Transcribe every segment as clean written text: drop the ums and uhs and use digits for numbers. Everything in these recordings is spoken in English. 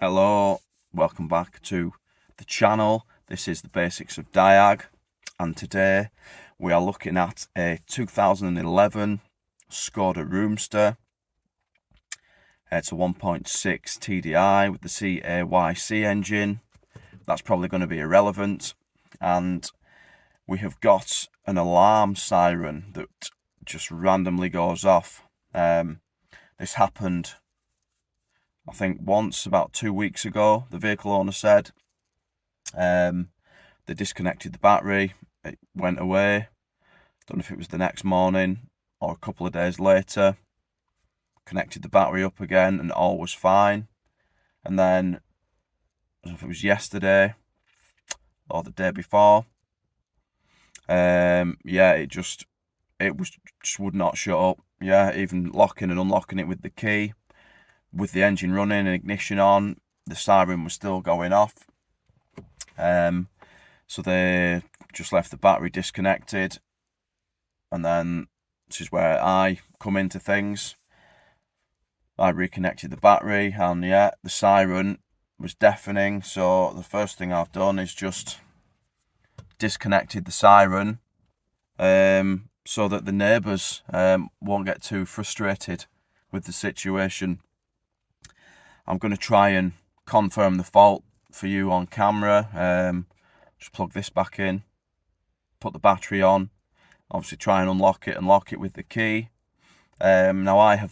Hello, welcome back to the channel. This is the basics of Diag, and today we are looking at a 2011 Skoda Roomster. It's a 1.6 TDI with the CAYC engine. That's probably going to be irrelevant, and we have got an alarm siren that just randomly goes off. This happened, I think, once about 2 weeks ago. The vehicle owner said they disconnected the battery, it went away. Don't know if it was the next morning or a couple of days later. Connected the battery up again and all was fine. And then, I don't know if it was yesterday or the day before, it just would not shut up. Yeah, even locking and unlocking it with the key, with the engine running and ignition on, the siren was still going off. So they just left the battery disconnected, and then this is where I come into things. I reconnected the battery, and yeah, the siren was deafening. So the first thing I've done is just disconnected the siren, so that the neighbours won't get too frustrated with the situation. I'm going to try and confirm the fault for you on camera. Just plug this back in, put the battery on, obviously try and unlock it and lock it with the key. Now I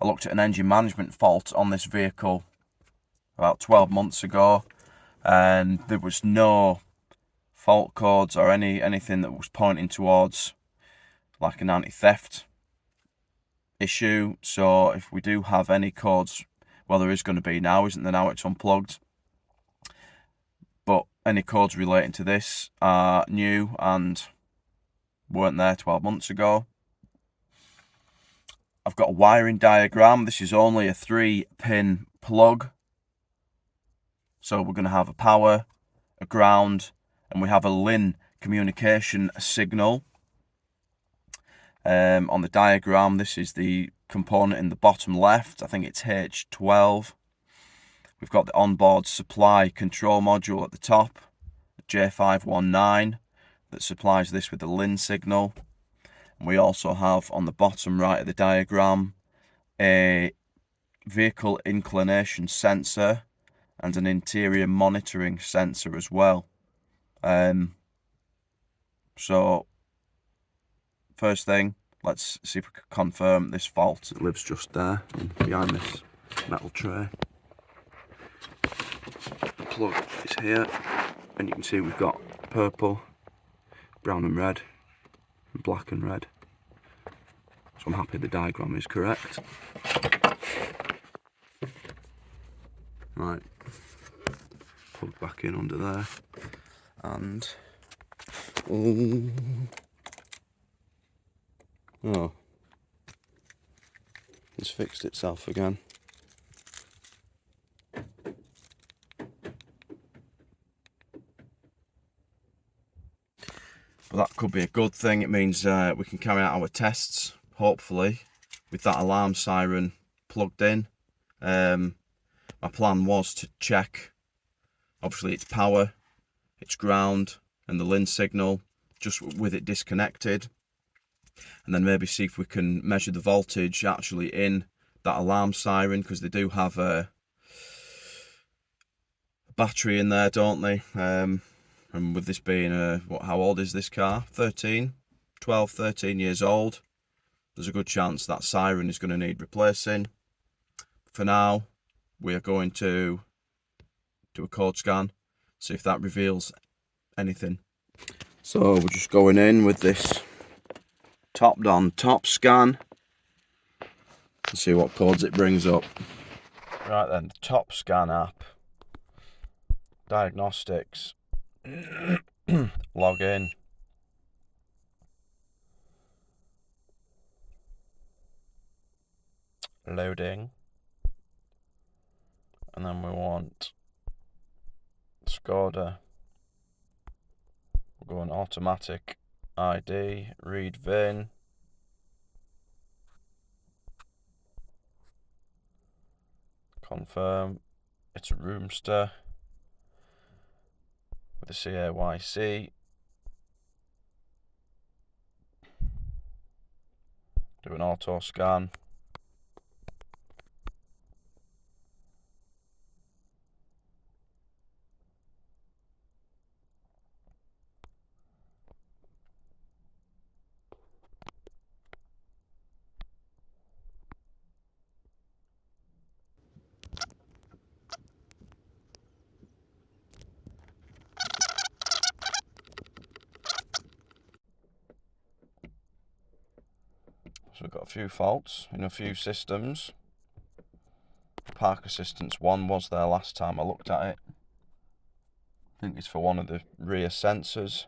looked at an engine management fault on this vehicle about 12 months ago, and there was no fault codes or anything that was pointing towards like an anti-theft issue. So if we do have any codes, well, there is going to be now, isn't there, now it's unplugged, but any codes relating to this are new and weren't there 12 months ago. I've got a wiring diagram. This is only a 3-pin plug, so we're going to have a power, a ground, and we have a LIN communication signal. On the diagram, this is the component in the bottom left. I think it's H12. We've got the onboard supply control module at the top, J519, that supplies this with the LIN signal. And we also have on the bottom right of the diagram a vehicle inclination sensor and an interior monitoring sensor as well. So first thing, let's see if we can confirm this fault. It lives just there behind this metal tray. The plug is here, and you can see we've got purple, brown and red, and black and red. So I'm happy the diagram is correct. Right, plug back in under there, and oh, it's fixed itself again. But that could be a good thing. It means we can carry out our tests, hopefully, with that alarm siren plugged in. My plan was to check, obviously, its power, its ground, and the LIN signal, just with it disconnected. And then maybe see if we can measure the voltage actually in that alarm siren, because they do have a battery in there, don't they? And with this being how old is this car? 12, 13 years old. There's a good chance that siren is going to need replacing. For now, we are going to do a code scan, see if that reveals anything. So we're just going in with this top-down top scan and see what codes it brings up. Right then, the top scan app, diagnostics, log in. Loading. And then we want Skoda. We're going automatic ID, read VIN. Confirm. It's a Roomster with a CAYC. Do an auto scan. So we've got a few faults in a few systems. Park Assistance 1 was there last time I looked at it. I think it's for one of the rear sensors.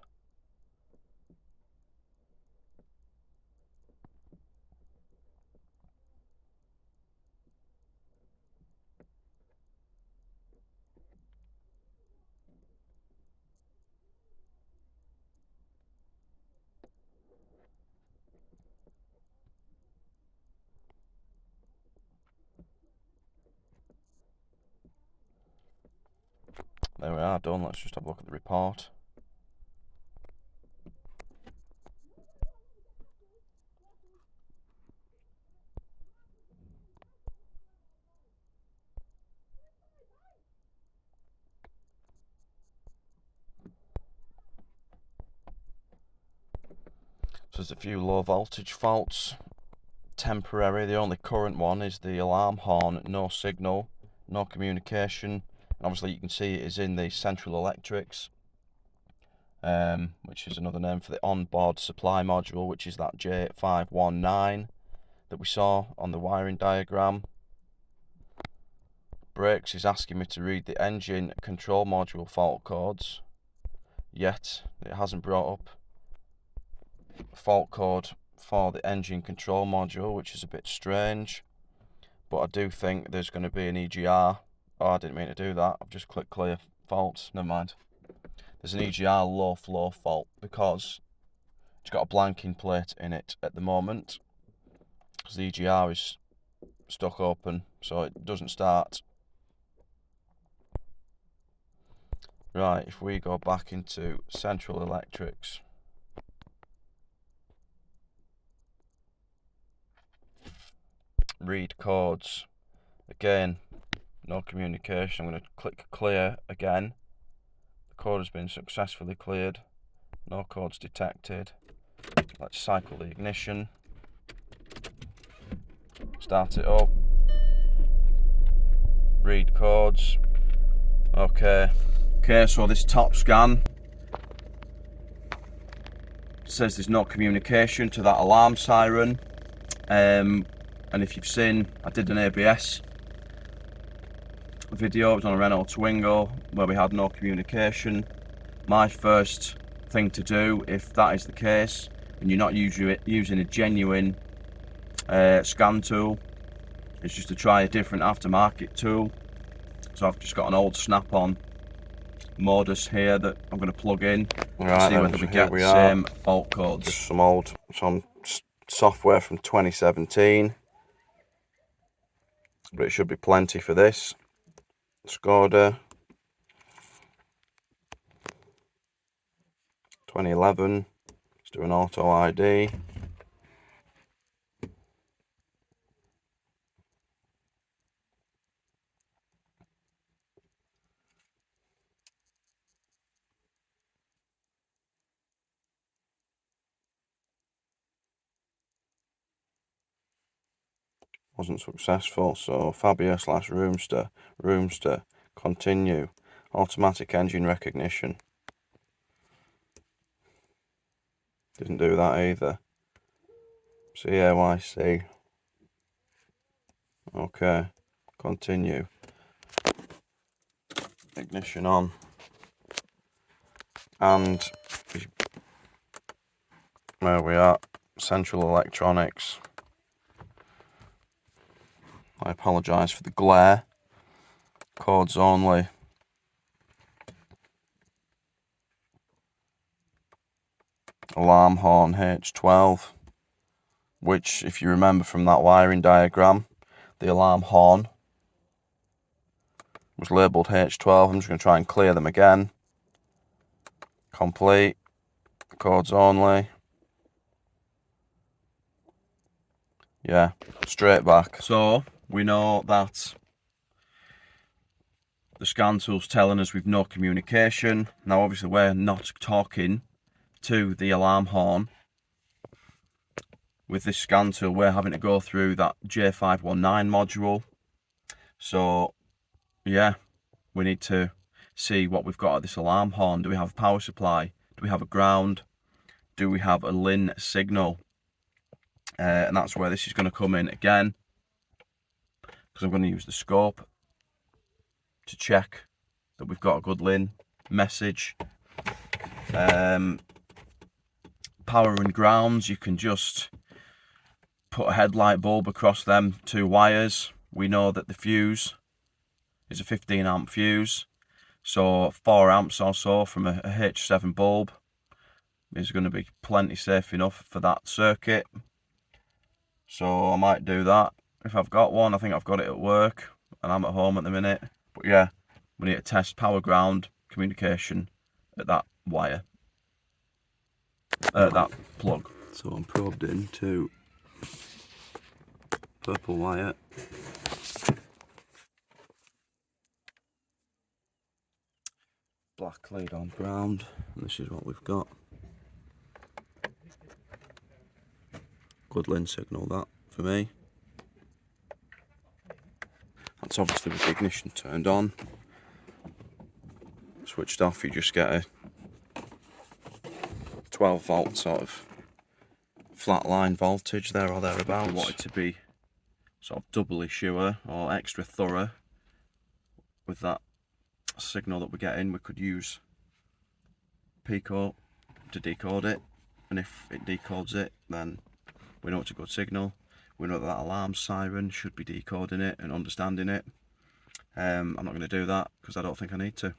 There we are, done. Let's just have a look at the report. So there's a few low voltage faults. Temporary. The only current one is the alarm horn. No signal, no communication. And obviously you can see it is in the central electrics, which is another name for the onboard supply module, which is that J519 that we saw on the wiring diagram. Brakes is asking me to read the engine control module fault codes, yet it hasn't brought up a fault code for the engine control module, which is a bit strange. But I do think there's going to be an EGR. Oh, I didn't mean to do that. I've just clicked clear faults. Never mind. There's an EGR low flow fault because it's got a blanking plate in it at the moment, because the EGR is stuck open, so it doesn't start. Right, if we go back into central electrics, read codes, again no communication. I'm going to click clear again. The code has been successfully cleared, no codes detected. Let's cycle the ignition, start it up, read codes. Okay, so this top scan says there's no communication to that alarm siren, and if you've seen, I did an ABS video. It was on a Renault Twingo where we had no communication. My first thing to do, if that is the case and you're not using a genuine scan tool, is just to try a different aftermarket tool. So I've just got an old snap-on modus here that I'm going to plug in, right, see whether we get the same fault codes. Just some software from 2017, but it should be plenty for this. Skoda 2011. Let's do an auto ID. Wasn't successful, so Fabia / Roomster, continue, automatic engine recognition. Didn't do that either. CAYC. Okay, continue. Ignition on. And where we are, central electronics. I apologise for the glare. Codes only. Alarm horn H12, which, if you remember from that wiring diagram, the alarm horn was labelled H12. I'm just going to try and clear them again. Complete. Codes only. Yeah, straight back. So we know that the scan tool's telling us we've no communication. Now obviously we're not talking to the alarm horn. With this scan tool we're having to go through that J519 module. So yeah, we need to see what we've got at this alarm horn. Do we have a power supply? Do we have a ground? Do we have a LIN signal? And that's where this is going to come in again, because I'm going to use the scope to check that we've got a good LIN message. Power and grounds, you can just put a headlight bulb across them two wires. We know that the fuse is a 15 amp fuse, so 4 amps or so from a H7 bulb is going to be plenty safe enough for that circuit. So I might do that if I've got one. I think I've got it at work and I'm at home at the minute. But yeah, we need to test power, ground, communication at that wire, that plug. So I'm probed into purple wire. Black lead on ground, and this is what we've got. Good LIN signal that for me. That's obviously with the ignition turned on. Switched off, you just get a 12 volt sort of flat line voltage there or thereabouts. We want it to be sort of doubly sure or extra thorough with that signal that we're getting. We could use Pico to decode it, and if it decodes it, then we know it's a good signal. We know that that alarm siren should be decoding it and understanding it. I'm not going to do that because I don't think I need to.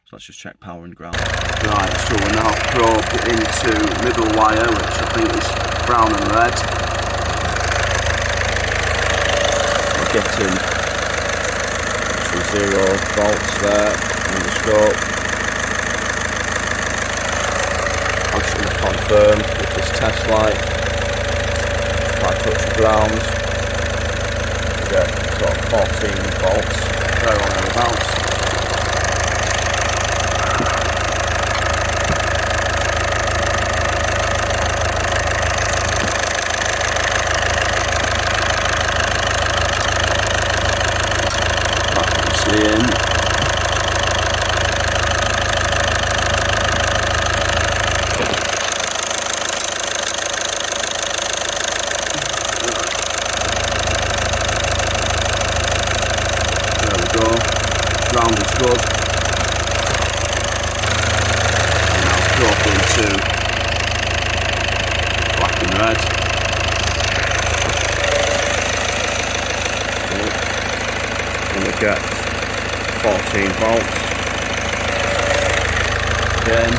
So let's just check power and ground. Right, so we're now probed into middle wire, which I think is brown and red. We're getting 0 volts there on the scope. I'm just going to confirm with this test light. If I touch the ground, we get sort of 14 volts there or thereabouts. That's what you're seeing. Ground is good. And now drop into black and red. And we get 14 volts. Again,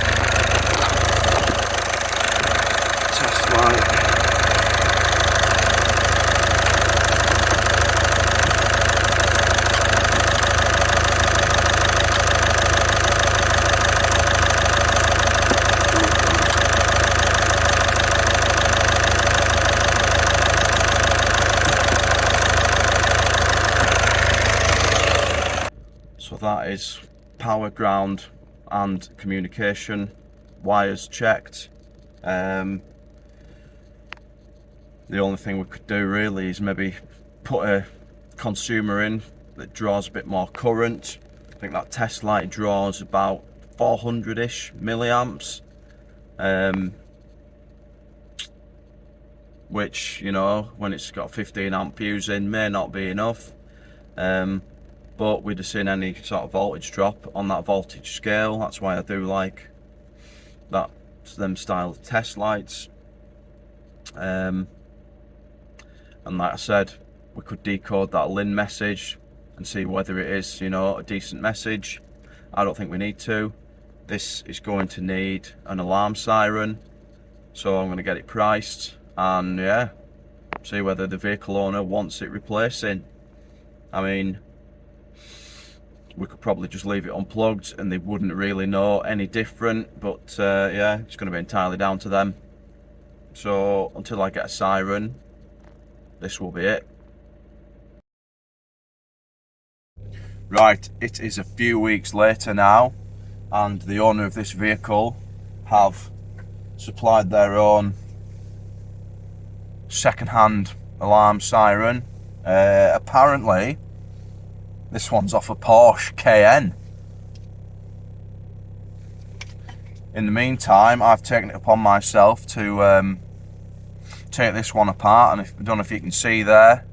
test light. So that is power, ground and communication wires checked. The only thing we could do really is maybe put a consumer in that draws a bit more current. I think that test light draws about 400-ish milliamps, which, you know, when it's got 15 amp fuse in may not be enough. But we'd have seen any sort of voltage drop on that voltage scale. That's why I do like that, them style of test lights. And like I said, we could decode that LIN message and see whether it is, you know, a decent message. I don't think we need to. This is going to need an alarm siren, so I'm going to get it priced and yeah, see whether the vehicle owner wants it replacing. I mean, we could probably just leave it unplugged and they wouldn't really know any different, but yeah, it's going to be entirely down to them. So until I get a Siren, this will be it. Right, it is a few weeks later now, and the owner of this vehicle have supplied their own second-hand alarm siren. Apparently this one's off a Porsche Cayenne. In the meantime, I've taken it upon myself to take this one apart, and I don't know if you can see there,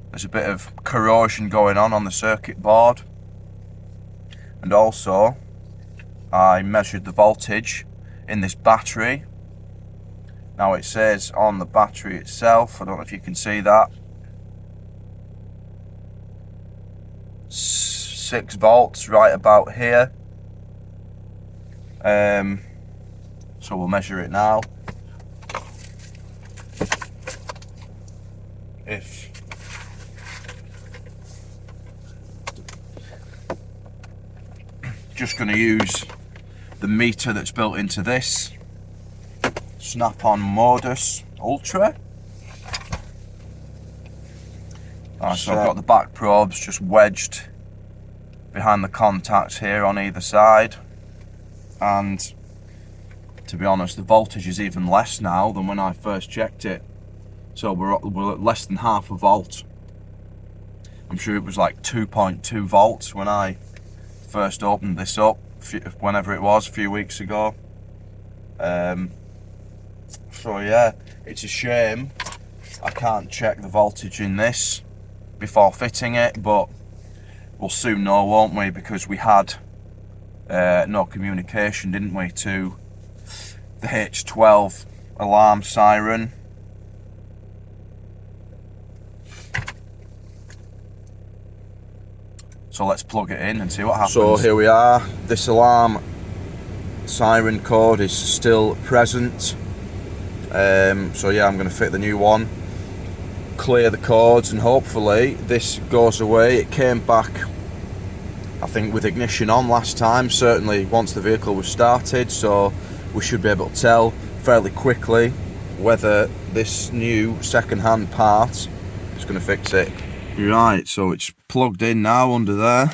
there's a bit of corrosion going on the circuit board. And also, I measured the voltage in this battery. Now it says on the battery itself, I don't know if you can see that, 6 volts right about here. So we'll measure it now. Just going to use the meter that's built into this snap-on Modus Ultra. So I've got the back probes just wedged behind the contacts here on either side, and to be honest, the voltage is even less now than when I first checked it. So we're at less than half a volt. I'm sure it was like 2.2 volts when I first opened this up, whenever it was, a few weeks ago. So yeah, it's a shame I can't check the voltage in this before fitting it, but we'll soon know, won't we? Because we had no communication, didn't we, to the H12 alarm siren. So let's plug it in and see what happens. So here we are. This alarm siren code is still present. So yeah, I'm going to fit the new one, clear the cords, and hopefully this goes away. It came back, I think, with ignition on last time, certainly once the vehicle was started, so we should be able to tell fairly quickly whether this new second-hand part is going to fix it. Right, so it's plugged in now under there.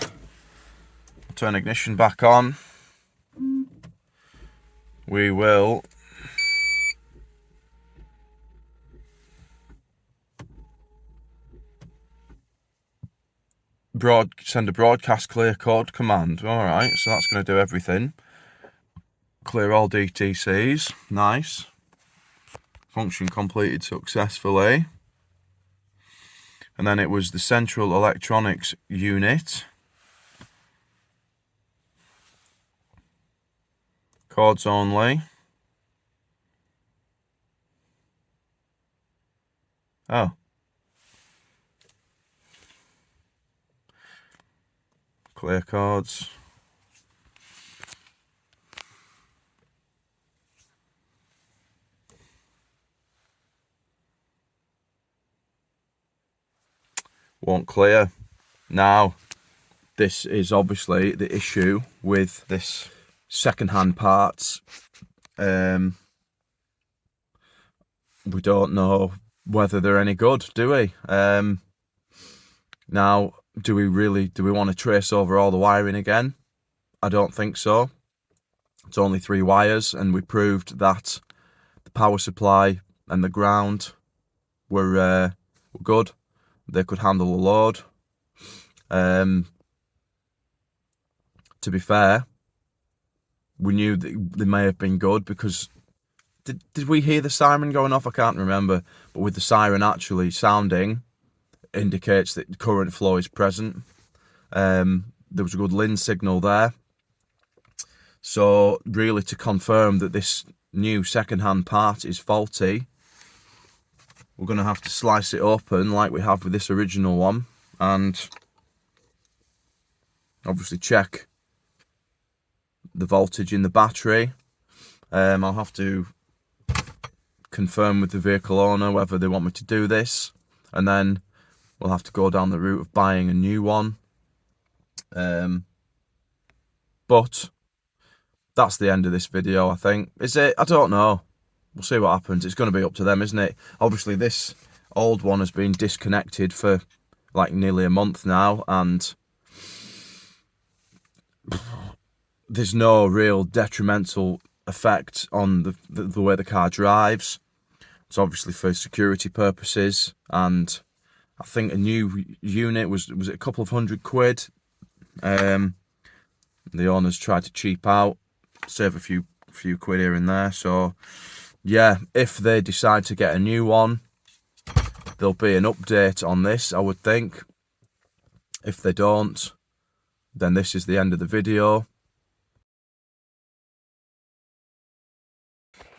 Turn ignition back on. We will send a broadcast clear code command. Alright, so that's going to do everything. Clear all DTCs. Nice. Function completed successfully. And then it was the central electronics unit. Cords only. Oh. Clear cords. Won't clear. Now, this is obviously the issue with this second-hand parts. We don't know whether they're any good, do we? Now, do we want to trace over all the wiring again? I don't think so. It's only 3 wires, and we proved that the power supply and the ground were good. They could handle the load. To be fair, we knew that they may have been good because did we hear the siren going off? I can't remember, but with the siren actually sounding, indicates that current flow is present. There was a good Lin signal there. So really, to confirm that this new second-hand part is faulty, we're going to have to slice it open like we have with this original one, and obviously check the voltage in the battery. I'll have to confirm with the vehicle owner whether they want me to do this, and then we'll have to go down the route of buying a new one. But that's the end of this video, I think. Is it? I don't know. We'll see what happens. It's going to be up to them, isn't it? Obviously, this old one has been disconnected for like nearly a month now, and there's no real detrimental effect on the way the car drives. It's obviously for security purposes, and I think a new unit was it a couple of £100. The owners tried to cheap out, save a few quid here and there. So yeah, if they decide to get a new one, there'll be an update on this, I would think. If they don't, then this is the end of the video.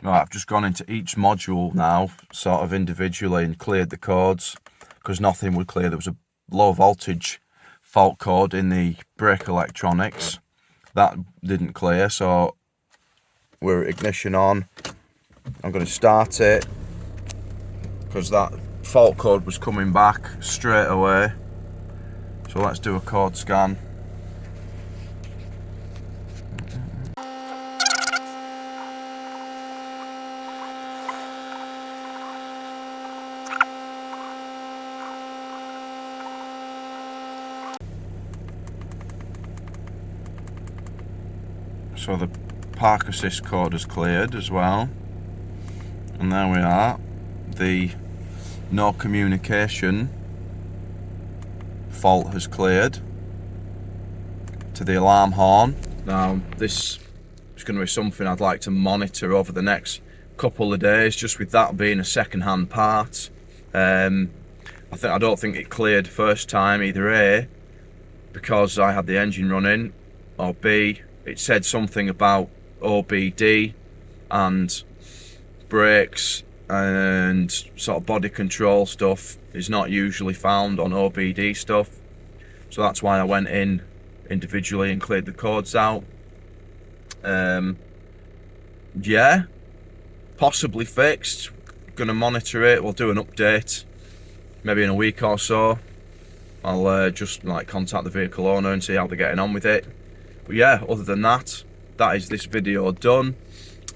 Right, I've just gone into each module now, sort of individually, and cleared the codes, because nothing would clear. There was a low voltage fault code in the brake electronics. That didn't clear, so we're ignition on. I'm going to start it, because that fault code was coming back straight away. So let's do a code scan. So the park assist code has cleared as well. And there we are. The no communication fault has cleared to the alarm horn. Now this is going to be something I'd like to monitor over the next couple of days, just with that being a second-hand part. I don't think it cleared first time, either A, because I had the engine running, or B, it said something about OBD and brakes and sort of body control stuff is not usually found on OBD stuff. So that's why I went in individually and cleared the codes out. Yeah, possibly fixed. Gonna monitor it. We'll do an update maybe in a week or so. I'll just like contact the vehicle owner and see how they're getting on with it. But yeah, other than that, that is this video done.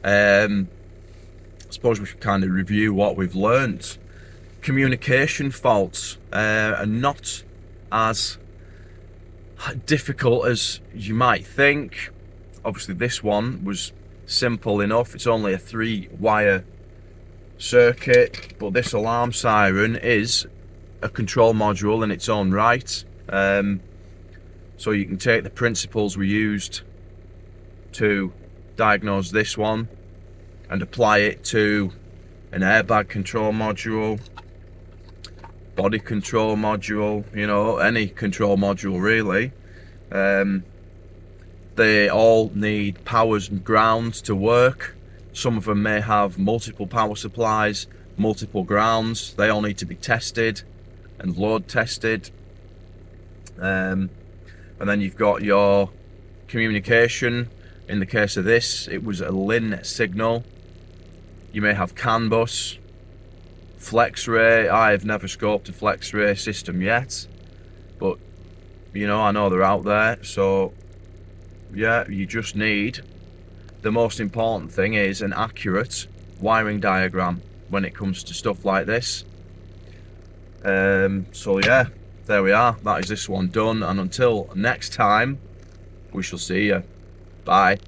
I suppose we should kind of review what we've learnt. Communication faults are not as difficult as you might think. Obviously this one was simple enough. It's only a 3-wire circuit, but this alarm siren is a control module in its own right. So you can take the principles we used to diagnose this one and apply it to an airbag control module, body control module, you know, any control module really. They all need powers and grounds to work. Some of them may have multiple power supplies, multiple grounds. They all need to be tested and load tested. And then you've got your communication. In the case of this, it was a LIN signal. You may have CAN bus, FlexRay. I've never scoped a FlexRay system yet, but you know, I know they're out there. So yeah, you just need, the most important thing is an accurate wiring diagram when it comes to stuff like this. So yeah, there we are. That is this one done, and until next time, we shall see you. Bye.